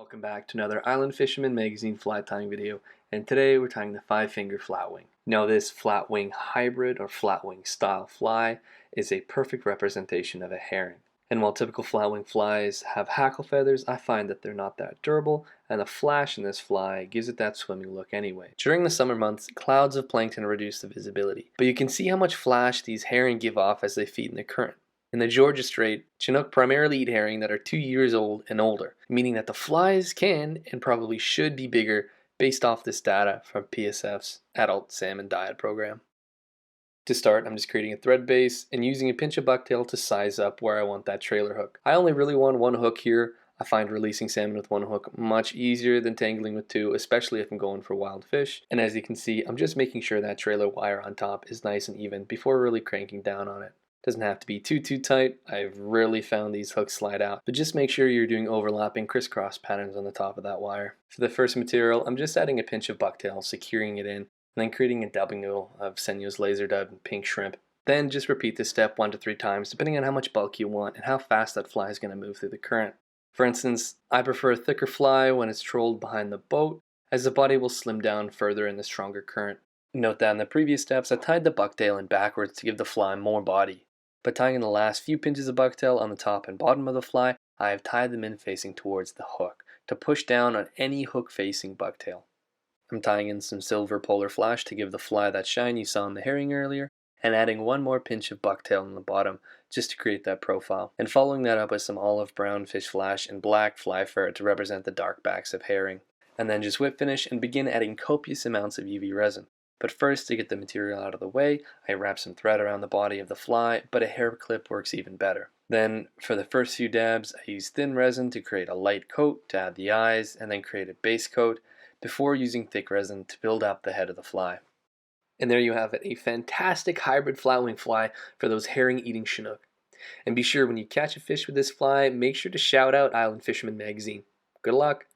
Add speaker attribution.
Speaker 1: Welcome back to another Island Fisherman Magazine fly tying video, and today we're tying the 5-finger flatwing. Now this flatwing hybrid or flatwing style fly is a perfect representation of a herring. And while typical flatwing flies have hackle feathers, I find that they're not that durable, and the flash in this fly gives it that swimming look anyway. During the summer months, clouds of plankton reduce the visibility, but you can see how much flash these herring give off as they feed in the current. In the Georgia Strait, Chinook primarily eat herring that are 2 years old and older, meaning that the flies can and probably should be bigger based off this data from PSF's Adult Salmon Diet Program. To start, I'm just creating a thread base and using a pinch of bucktail to size up where I want that trailer hook. I only really want one hook here. I find releasing salmon with one hook much easier than tangling with two, especially if I'm going for wild fish. And as you can see, I'm just making sure that trailer wire on top is nice and even before really cranking down on it. Doesn't have to be too tight. I've rarely found these hooks slide out, but just make sure you're doing overlapping crisscross patterns on the top of that wire. For the first material, I'm just adding a pinch of bucktail, securing it in, and then creating a dubbing noodle of Senyo's laser dub and pink shrimp. Then just repeat this step 1 to 3 times depending on how much bulk you want and how fast that fly is going to move through the current. For instance, I prefer a thicker fly when it's trolled behind the boat, as the body will slim down further in the stronger current. Note that in the previous steps I tied the bucktail in backwards to give the fly more body. But tying in the last few pinches of bucktail on the top and bottom of the fly, I have tied them in facing towards the hook to push down on any hook facing bucktail. I'm tying in some silver polar flash to give the fly that shine you saw in the herring earlier, and adding one more pinch of bucktail on the bottom just to create that profile, and following that up with some olive brown fish flash and black fly fur to represent the dark backs of herring. And then just whip finish and begin adding copious amounts of UV resin. But first, to get the material out of the way, I wrap some thread around the body of the fly, but a hair clip works even better. Then, for the first few dabs, I use thin resin to create a light coat to add the eyes, and then create a base coat, before using thick resin to build up the head of the fly. And there you have it, a fantastic hybrid flatwing fly for those herring-eating Chinook. And be sure when you catch a fish with this fly, make sure to shout out Island Fisherman Magazine. Good luck!